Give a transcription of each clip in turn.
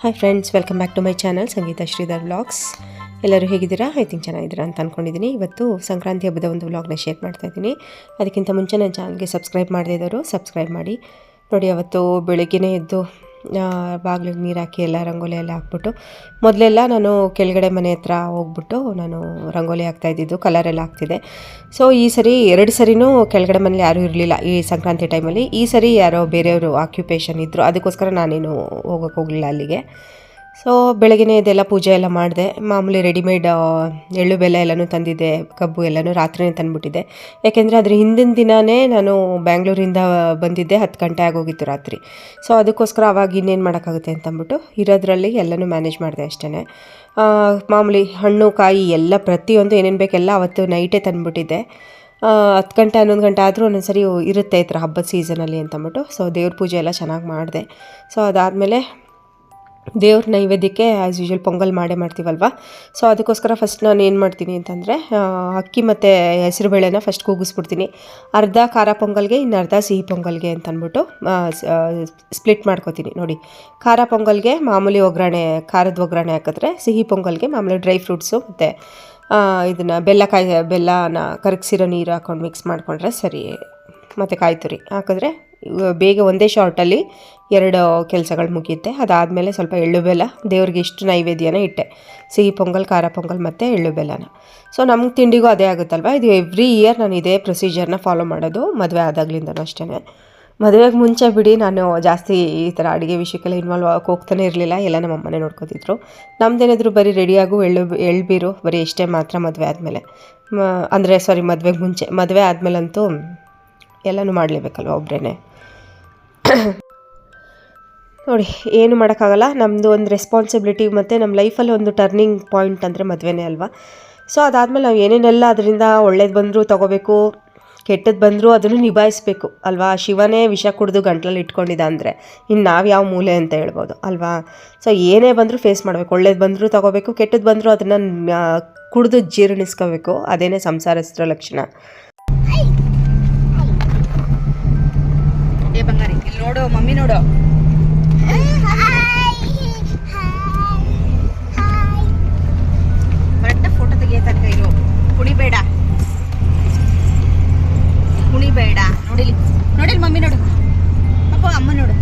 Hi friends, welcome back to my channel Sangeetha Sridhar vlogs. ಎಲ್ಲರೂ ಹೇಗಿದ್ದೀರಾ? I think ಚೆನ್ನಾಗಿದ್ದೀರಾ ಅಂತ ಅಂದ್ಕೊಂಡಿದ್ದೀನಿ. ಇವತ್ತು ಸಂಕ್ರಾಂತಿ ಹಬ್ಬದ ಒಂದು ವ್ಲಾಗ್ನ ಶೇರ್ ಮಾಡ್ತಾ ಇದ್ದೀನಿ. ಅದಕ್ಕಿಂತ ಮುಂಚೆ ನನ್ನ ಚಾನಲ್ಗೆ ಸಬ್ಸ್ಕ್ರೈಬ್ ಮಾಡದೇ ಇದ್ದವರು ಸಬ್ಸ್ಕ್ರೈಬ್ ಮಾಡಿ. ನೋಡಿ, ಅವತ್ತು ಬೆಳಗ್ಗೆನೇ ಎದ್ದು ಬಾಗಿಲಿಗೆ ನೀರು ಹಾಕಿ ಎಲ್ಲ ರಂಗೋಲಿ ಎಲ್ಲ ಹಾಕ್ಬಿಟ್ಟು, ಮೊದಲೆಲ್ಲ ನಾನು ಕೆಳಗಡೆ ಮನೆ ಹತ್ರ ಹೋಗ್ಬಿಟ್ಟು ನಾನು ರಂಗೋಲಿ ಹಾಕ್ತಾಯಿದ್ದು, ಕಲರೆಲ್ಲ ಹಾಕ್ತಿದ್ದೆ. ಸೊ ಈ ಸರಿ 2 ಸರಿನೂ ಕೆಳಗಡೆ ಮನೇಲಿ ಯಾರೂ ಇರಲಿಲ್ಲ ಈ ಸಂಕ್ರಾಂತಿ ಟೈಮಲ್ಲಿ. ಈ ಸರಿ ಯಾರೋ ಬೇರೆಯವರು ಆಕ್ಯುಪೇಷನ್ ಇದ್ದರು, ಅದಕ್ಕೋಸ್ಕರ ನಾನೇನು ಹೋಗೋಕ್ಕೆ ಹೋಗಲಿಲ್ಲ ಅಲ್ಲಿಗೆ. ಸೊ ಬೆಳಗ್ಗೆ ಇದೆಲ್ಲ ಪೂಜೆ ಎಲ್ಲ ಮಾಡಿದೆ. ಮಾಮೂಲಿ ರೆಡಿಮೇಡ್ ಎಳ್ಳು ಬೆಲ್ಲ ಎಲ್ಲನೂ ತಂದಿದ್ದೆ, ಕಬ್ಬು ಎಲ್ಲನೂ ರಾತ್ರಿನೇ ತಂದುಬಿಟ್ಟಿದ್ದೆ. ಯಾಕೆಂದರೆ ಅದ್ರ ಹಿಂದಿನ ದಿನವೇ ನಾನು ಬ್ಯಾಂಗ್ಳೂರಿಂದ ಬಂದಿದ್ದೆ, 10 ಗಂಟೆ ಆಗೋಗಿತ್ತು ರಾತ್ರಿ. ಸೊ ಅದಕ್ಕೋಸ್ಕರ ಅವಾಗ ಇನ್ನೇನು ಮಾಡೋಕ್ಕಾಗುತ್ತೆ ಅಂತಂದ್ಬಿಟ್ಟು ಇರೋದ್ರಲ್ಲಿ ಎಲ್ಲನೂ ಮ್ಯಾನೇಜ್ ಮಾಡಿದೆ ಅಷ್ಟೇ. ಮಾಮೂಲಿ ಹಣ್ಣು ಕಾಯಿ ಎಲ್ಲ ಪ್ರತಿಯೊಂದು ಏನೇನು ಬೇಕೆಲ್ಲ ಅವತ್ತು ನೈಟೇ ತಂದುಬಿಟ್ಟಿದ್ದೆ. 10 ಗಂಟೆ 11 ಗಂಟೆ ಆದರೂ ಒಂದೊಂದ್ಸರಿ ಇರುತ್ತೆ ಈ ಥರ ಹಬ್ಬದ ಸೀಸನಲ್ಲಿ ಅಂತಂದ್ಬಿಟ್ಟು. ಸೊ ದೇವ್ರ ಪೂಜೆ ಎಲ್ಲ ಚೆನ್ನಾಗಿ ಮಾಡಿದೆ. ಸೊ ಅದಾದಮೇಲೆ ದೇವ್ರ ನೈವೇದ್ಯಕ್ಕೆ ಆ್ಯಸ್ ಯೂಶ್ವಲ್ ಪೊಂಗಲ್ ಮಾಡ್ತೀವಲ್ವ. ಸೊ ಅದಕ್ಕೋಸ್ಕರ ಫಸ್ಟ್ ನಾನು ಏನು ಮಾಡ್ತೀನಿ ಅಂತಂದರೆ, ಅಕ್ಕಿ ಮತ್ತು ಹೆಸರುಬೇಳೆನ ಫಸ್ಟ್ ಕೂಗಿಸ್ಬಿಡ್ತೀನಿ. ಅರ್ಧ ಖಾರ ಪೊಂಗಲ್ಗೆ, ಇನ್ನು ಅರ್ಧ ಸಿಹಿ ಪೊಂಗಲ್ಗೆ ಅಂತಂದ್ಬಿಟ್ಟು ಸ್ಪ್ಲಿಟ್ ಮಾಡ್ಕೋತೀನಿ. ನೋಡಿ, ಖಾರ ಪೊಂಗಲ್ಗೆ ಮಾಮೂಲಿ ಒಗ್ಗರಣೆ, ಖಾರದ ಒಗ್ಗರಣೆ ಹಾಕಿದ್ರೆ, ಸಿಹಿ ಪೊಂಗಲ್ಗೆ ಮಾಮೂಲಿ ಡ್ರೈ ಫ್ರೂಟ್ಸು ಮತ್ತು ಇದನ್ನು ಬೆಲ್ಲನ ಕರಗಿಸಿರೋ ನೀರು ಹಾಕ್ಕೊಂಡು ಮಿಕ್ಸ್ ಮಾಡಿಕೊಂಡ್ರೆ ಸರಿ. ಮತ್ತು ಕಾಯಿ ತುರಿ ಹಾಕಿದ್ರೆ ಬೇಗ ಒಂದೇ ಶಾರ್ಟಲ್ಲಿ 2 ಕೆಲಸಗಳು ಮುಗಿಯುತ್ತೆ. ಅದಾದಮೇಲೆ ಸ್ವಲ್ಪ ಎಳ್ಳು ಬೆಲ್ಲ ದೇವ್ರಿಗೆ ಇಷ್ಟು ನೈವೇದ್ಯನ ಇಟ್ಟೆ, ಸಿಹಿ ಪೊಂಗಲ್, ಖಾರ ಪೊಂಗಲ್ ಮತ್ತು ಎಳ್ಳು ಬೆಲ್ಲನ. ಸೊ ನಮ್ಗೆ ತಿಂಡಿಗೂ ಅದೇ ಆಗುತ್ತಲ್ವ, ಇದು ಎವ್ರಿ ಇಯರ್ ನಾನು ಇದೇ ಪ್ರೊಸೀಜರ್ನ ಫಾಲೋ ಮಾಡೋದು, ಮದುವೆ ಆದಾಗ್ಲಿಂದನೂ ಅಷ್ಟೇ. ಮದುವೆಗೆ ಮುಂಚೆ ಬಿಡಿ ನಾನು ಜಾಸ್ತಿ ಈ ಥರ ಅಡುಗೆ ವಿಷಯಕ್ಕೆಲ್ಲ ಇನ್ವಾಲ್ವ್ ಆಗೋಕ್ಕೆ ಹೋಗ್ತಾನೆ ಇರಲಿಲ್ಲ, ಎಲ್ಲ ನಮ್ಮ ಅಮ್ಮನೇ ನೋಡ್ಕೋತಿದ್ರು. ನಮ್ಮದೇನಾದರೂ ಬರೀ ರೆಡಿಯಾಗು ಎಳ್ಳು ಬೀರು ಬರೀ ಇಷ್ಟೇ ಮಾತ್ರ ಮದುವೆ ಆದಮೇಲೆ. ಮದುವೆಗೆ ಮುಂಚೆ. ಮದುವೆ ಆದಮೇಲಂತೂ ಎಲ್ಲನೂ ಮಾಡಲೇಬೇಕಲ್ವ ಒಬ್ಬರೇ. ನೋಡಿ, ಏನು ಮಾಡೋಕ್ಕಾಗಲ್ಲ, ನಮ್ಮದು ಒಂದು ರೆಸ್ಪಾನ್ಸಿಬಿಲಿಟಿ ಮತ್ತು ನಮ್ಮ ಲೈಫಲ್ಲಿ ಒಂದು ಟರ್ನಿಂಗ್ ಪಾಯಿಂಟ್ ಅಂದರೆ ಮದುವೆನೇ ಅಲ್ವಾ. ಸೊ ಅದಾದಮೇಲೆ ನಾವು ಏನೇನೆಲ್ಲ ಅದರಿಂದ ಒಳ್ಳೇದು ಬಂದರೂ ತೊಗೋಬೇಕು, ಕೆಟ್ಟದ್ದು ಬಂದರೂ ಅದನ್ನು ನಿಭಾಯಿಸಬೇಕು ಅಲ್ವಾ. ಶಿವನೇ ವಿಷ ಕುಡಿದು ಗಂಟ್ಲಲ್ಲಿ ಇಟ್ಕೊಂಡಿದ್ದ ಅಂದರೆ ಇನ್ನು ನಾವು ಯಾವ ಮೂಲೆ ಅಂತ ಹೇಳ್ಬೋದು ಅಲ್ವಾ. ಸೊ ಏನೇ ಬಂದರೂ ಫೇಸ್ ಮಾಡಬೇಕು, ಒಳ್ಳೇದು ಬಂದರೂ ತೊಗೋಬೇಕು, ಕೆಟ್ಟದ್ದು ಬಂದರೂ ಅದನ್ನು ಕುಡಿದು ಜೀರ್ಣಿಸ್ಕೋಬೇಕು. ಅದೇನೇ ಸಂಸಾರಸ್ಥರ ಲಕ್ಷಣ. ಬಂಗಾರಿ ಇಲ್ಲಿ ನೋಡು, ಮಮ್ಮಿ ನೋಡು, ಕರೆಕ್ಟ್ ಫೋಟೋ ತೆಗಿಯತಕ್ಕ ಇರು. ಕುಣಿಬೇಡ ನೋಡಿಲಿ ನೋಡಿಲಿ, ಮಮ್ಮಿ ನೋಡು, ಅಪ್ಪ ಅಮ್ಮ ನೋಡು.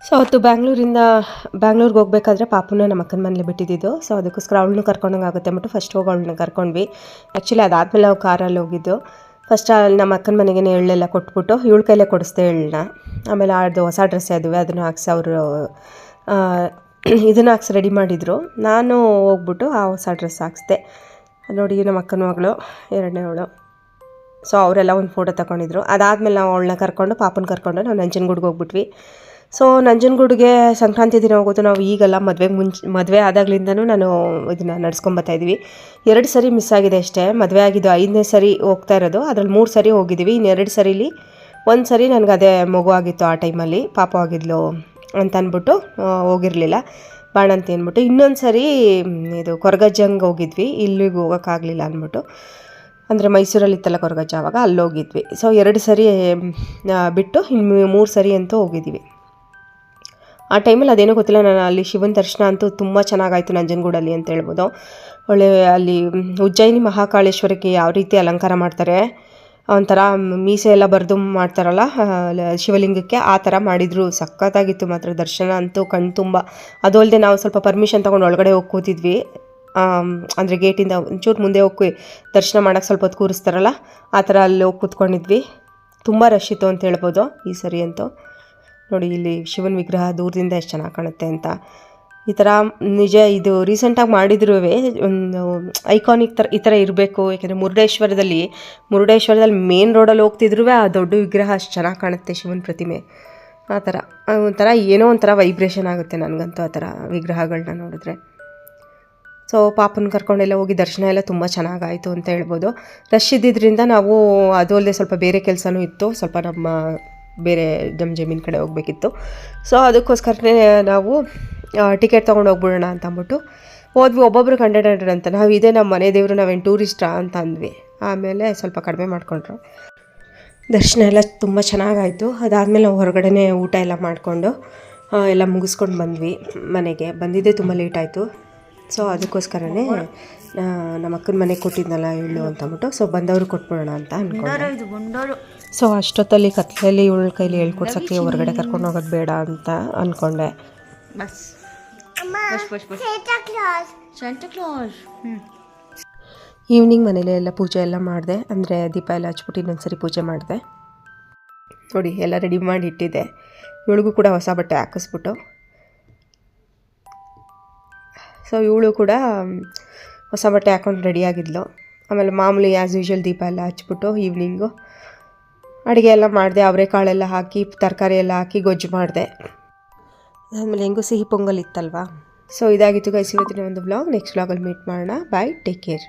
ಸೊ ಅವತ್ತು ಬ್ಯಾಂಗ್ಳೂರಿಗೆ ಹೋಗ್ಬೇಕಾದ್ರೆ ಪಾಪುನ ನಮ್ಮ ಅಕ್ಕನ ಮನೇಲಿ ಬಿಟ್ಟಿದ್ದು. ಸೊ ಅದಕ್ಕೋಸ್ಕರ ಅವಳನ್ನೂ ಕರ್ಕೊಂಡಂಗೆ ಆಗುತ್ತೆ ಅಂದ್ಬಿಟ್ಟು ಫಸ್ಟ್ ಹೋಗಿ ಅವಳನ್ನ ಕರ್ಕೊಂಡ್ವಿ. ಆ್ಯಕ್ಚುಲಿ ಅದಾದಮೇಲೆ ನಾವು ಕಾರಲ್ಲಿ ಹೋಗಿದ್ದು. ಫಸ್ಟ್ ಅಲ್ಲಿ ನಮ್ಮ ಅಕ್ಕನ ಮನೆಗೆ ಎಳ್ಳೆಲ್ಲ ಕೊಟ್ಬಿಟ್ಟು ಇವಳ ಕೈಲೇ ಕೊಡಿಸ್ದೆ ಎಳ್ಳನ್ನ. ಆಮೇಲೆ ಅದು ಹೊಸ ಡ್ರೆಸ್ ಅದುವೆ ಅದನ್ನು ಹಾಕ್ಸಿ ಅವರು ಇದನ್ನು ಹಾಕ್ಸಿ ರೆಡಿ ಮಾಡಿದರು. ನಾನು ಹೋಗ್ಬಿಟ್ಟು ಆ ಹೊಸ ಡ್ರೆಸ್ ಹಾಕ್ಸ್ದೆ. ನೋಡಿ, ನಮ್ಮ ಅಕ್ಕನ ಮಗಳು 2ನೇವಳು. ಸೊ ಅವರೆಲ್ಲ ಒಂದು ಫೋಟೋ ತಗೊಂಡಿದ್ರು. ಅದಾದಮೇಲೆ ನಾವು ಅವಳನ್ನ ಪಾಪನ ಕರ್ಕೊಂಡು ನಾವು ನಂಜನಗೂಡಿಗೆ ಹೋಗ್ಬಿಟ್ವಿ. ಸೊ ನಂಜನಗೂಡಿಗೆ ಸಂಕ್ರಾಂತಿ ದಿನ ಹೋಗೋದು ನಾವು. ಈಗಲ್ಲ, ಮದುವೆ ಆದಾಗ್ಲಿಂದನೂ ನಾನು ಇದನ್ನು ನಡ್ಸ್ಕೊಂಬರ್ತಾಯಿದ್ವಿ. 2 ಸರಿ ಮಿಸ್ ಆಗಿದೆ ಅಷ್ಟೇ. ಮದುವೆ ಆಗಿದ್ದು 5ನೇ ಸರಿ ಹೋಗ್ತಾ ಇರೋದು, ಅದರಲ್ಲಿ 3 ಸರಿ ಹೋಗಿದ್ದೀವಿ. ಇನ್ನು 2 ಸರಿಲಿ 1 ಸರಿ ನನಗೆ ಅದೇ ಮಗು ಆಗಿತ್ತು, ಆ ಟೈಮಲ್ಲಿ ಪಾಪ ಆಗಿದ್ಲು ಅಂತ ಅಂದ್ಬಿಟ್ಟು ಹೋಗಿರಲಿಲ್ಲ, ಬಾಣಂತಿ ಅಂದ್ಬಿಟ್ಟು. ಇನ್ನೊಂದು ಸರಿ ಇದು ಕೊರಗಜ್ಜಂಗೆ ಹೋಗಿದ್ವಿ, ಇಲ್ಲಿಗೆ ಹೋಗೋಕ್ಕಾಗಲಿಲ್ಲ ಅಂದ್ಬಿಟ್ಟು. ಅಂದರೆ ಮೈಸೂರಲ್ಲಿ ಇತ್ತಲ್ಲ ಕೊರಗಜ್ಜ, ಆವಾಗ ಅಲ್ಲಿ ಹೋಗಿದ್ವಿ. ಸೊ 2 ಸರಿ ಬಿಟ್ಟು ಇನ್ನು 3 ಸರಿ ಅಂತೂ ಹೋಗಿದ್ದೀವಿ. ಆ ಟೈಮಲ್ಲಿ ಅದೇನೋ ಗೊತ್ತಿಲ್ಲ, ನಾನು ಅಲ್ಲಿ ಶಿವನ ದರ್ಶನ ಅಂತೂ ತುಂಬ ಚೆನ್ನಾಗಾಯಿತು ನಂಜನಗೂಡಲ್ಲಿ ಅಂತ ಹೇಳ್ಬೋದು. ಒಳ್ಳೆ ಅಲ್ಲಿ ಉಜ್ಜಯಿನಿ ಮಹಾಕಾಳೇಶ್ವರಕ್ಕೆ ಯಾವ ರೀತಿ ಅಲಂಕಾರ ಮಾಡ್ತಾರೆ, ಒಂಥರ ಮೀಸೆ ಎಲ್ಲ ಬರೆದು ಮಾಡ್ತಾರಲ್ಲ ಶಿವಲಿಂಗಕ್ಕೆ, ಆ ಥರ ಮಾಡಿದರು. ಸಖತ್ತಾಗಿತ್ತು ಮಾತ್ರ ದರ್ಶನ ಅಂತೂ ಕಣ್ಣು ತುಂಬ. ಅದು ಅಲ್ಲದೆ ನಾವು ಸ್ವಲ್ಪ ಪರ್ಮಿಷನ್ ತೊಗೊಂಡು ಒಳಗಡೆ ಹೋಗಿ ಕೂತಿದ್ವಿ. ಅಂದರೆ ಗೇಟಿಂದ ಒಂಚೂರು ಮುಂದೆ ಹೋಗಿ ದರ್ಶನ ಮಾಡೋಕ್ಕೆ ಸ್ವಲ್ಪ ಹೊತ್ತು ಕೂರಿಸ್ತಾರಲ್ಲ, ಆ ಥರ ಅಲ್ಲಿ ಹೋಗಿ ಕೂತ್ಕೊಂಡಿದ್ವಿ. ತುಂಬ ರಶ್ ಇತ್ತು ಅಂತ ಹೇಳ್ಬೋದು ಈ ಸರಿ ಅಂತೂ. ನೋಡಿ, ಇಲ್ಲಿ ಶಿವನ ವಿಗ್ರಹ ದೂರದಿಂದ ಎಷ್ಟು ಚೆನ್ನಾಗಿ ಕಾಣುತ್ತೆ ಅಂತ. ಈ ಥರ ನಿಜ ಇದು ರೀಸೆಂಟಾಗಿ ಮಾಡಿದ್ರೂ ಒಂದು ಐಕಾನಿಕ್ ಥರ ಈ ಥರ ಇರಬೇಕು. ಯಾಕೆಂದರೆ ಮುರುಡೇಶ್ವರದಲ್ಲಿ ಮೇನ್ ರೋಡಲ್ಲಿ ಹೋಗ್ತಿದ್ರು ಆ ದೊಡ್ಡ ವಿಗ್ರಹ ಅಷ್ಟು ಚೆನ್ನಾಗಿ ಕಾಣುತ್ತೆ, ಶಿವನ ಪ್ರತಿಮೆ. ಆ ಥರ ಒಂಥರ ಏನೋ ಒಂಥರ ವೈಬ್ರೇಷನ್ ಆಗುತ್ತೆ ನನಗಂತೂ ಆ ಥರ ವಿಗ್ರಹಗಳನ್ನ ನೋಡಿದ್ರೆ. ಸೊ ಪಾಪನ ಕರ್ಕೊಂಡೆಲ್ಲ ಹೋಗಿ ದರ್ಶನ ಎಲ್ಲ ತುಂಬ ಚೆನ್ನಾಗಾಯಿತು ಅಂತ ಹೇಳ್ಬೋದು. ರಶ್ ಇದ್ದಿದ್ದರಿಂದ ನಾವು ಅದು ಅಲ್ಲದೆ ಸ್ವಲ್ಪ ಬೇರೆ ಕೆಲಸನೂ ಇತ್ತು, ಸ್ವಲ್ಪ ನಮ್ಮ ಜಮೀನು ಕಡೆ ಹೋಗಬೇಕಿತ್ತು. ಸೊ ಅದಕ್ಕೋಸ್ಕರನೇ ನಾವು ಟಿಕೆಟ್ ತೊಗೊಂಡು ಹೋಗ್ಬಿಡೋಣ ಅಂತ ಅಂದ್ಬಿಟ್ಟು ಹೋದ್ವಿ. ಒಬ್ಬೊಬ್ರಿಗೆ 100 ಅಂತ. ನಾವು ಇದೇ ನಮ್ಮ ಮನೆ ದೇವರು, ನಾವೇನು ಟೂರಿಸ್ಟಾ ಅಂತ ಅಂದ್ವಿ. ಆಮೇಲೆ ಸ್ವಲ್ಪ ಕಡಿಮೆ ಮಾಡಿಕೊಂಡ್ರು. ದರ್ಶನ ಎಲ್ಲ ತುಂಬ ಚೆನ್ನಾಗಾಯಿತು. ಅದಾದಮೇಲೆ ನಾವು ಹೊರಗಡೆ ಊಟ ಎಲ್ಲ ಮಾಡಿಕೊಂಡು ಎಲ್ಲ ಮುಗಿಸ್ಕೊಂಡು ಬಂದ್ವಿ ಮನೆಗೆ. ಬಂದಿದ್ದೇ ತುಂಬ ಲೇಟ್ ಆಯಿತು. ಸೊ ಅದಕ್ಕೋಸ್ಕರನೇ ನಮ್ಮ ಅಕ್ಕನ ಮನೆಗೆ ಕೊಟ್ಟಿದ್ನಲ್ಲ ಇವಳು ಅಂತ ಅಂದ್ಬಿಟ್ಟು ಸೊ ಬಂದವರು ಕೊಟ್ಬಿಡೋಣ ಅಂತ ಅಂದ್ಕೊಂಡೆ. ಸೊ ಅಷ್ಟೊತ್ತಲ್ಲಿ ಕತ್ಲಲ್ಲಿ ಇವಳ ಕೈಲಿ ಹೇಳ್ಕೊಡ್ಸೋಕ್ಕೆ ಹೊರಗಡೆ ಕರ್ಕೊಂಡು ಹೋಗೋದು ಬೇಡ ಅಂತ ಅಂದ್ಕೊಂಡೆ. ಬಸ್ ಈವ್ನಿಂಗ್ ಮನೇಲಿ ಎಲ್ಲ ಪೂಜೆ ಎಲ್ಲ ಮಾಡಿದೆ, ಅಂದರೆ ದೀಪ ಎಲ್ಲ ಹಚ್ಬಿಟ್ಟು ಇನ್ನೊಂದ್ಸರಿ ಪೂಜೆ ಮಾಡಿದೆ. ನೋಡಿ ಎಲ್ಲ ರೆಡಿ ಮಾಡಿ ಇಟ್ಟಿದ್ದೆ. ಇವಳಿಗೂ ಕೂಡ ಹೊಸ ಬಟ್ಟೆ ಹಾಕಿಸ್ಬಿಟ್ಟು, ಸೊ ಇವಳು ಕೂಡ ಹೊಸ ಬಟ್ಟೆ ಹಾಕೊಂಡು ರೆಡಿಯಾಗಿದ್ಲು. ಆಮೇಲೆ ಮಾಮೂಲಿ ಆ್ಯಸ್ ಯೂಶ್ವಲ್ ದೀಪ ಎಲ್ಲ ಹಚ್ಬಿಟ್ಟು ಈವ್ನಿಂಗು ಅಡುಗೆ ಎಲ್ಲ ಮಾಡಿದೆ. ಅವರೆಕಾಳೆಲ್ಲ ಹಾಕಿ ತರಕಾರಿ ಎಲ್ಲ ಹಾಕಿ ಗೊಜ್ಜು ಮಾಡಿದೆ. ಆಮೇಲೆ ಹೆಂಗೂ ಸಿಹಿ ಪೊಂಗಲ್ ಇತ್ತಲ್ವಾ. ಸೊ ಇದಾಗಿತ್ತು ಗೈಸ್ ಇವತ್ತಿನ ಒಂದು ವ್ಲಾಗ್. ನೆಕ್ಸ್ಟ್ ವ್ಲಾಗಲ್ಲಿ ಮೀಟ್ ಮಾಡೋಣ. ಬಾಯ್, ಟೇಕ್ ಕೇರ್.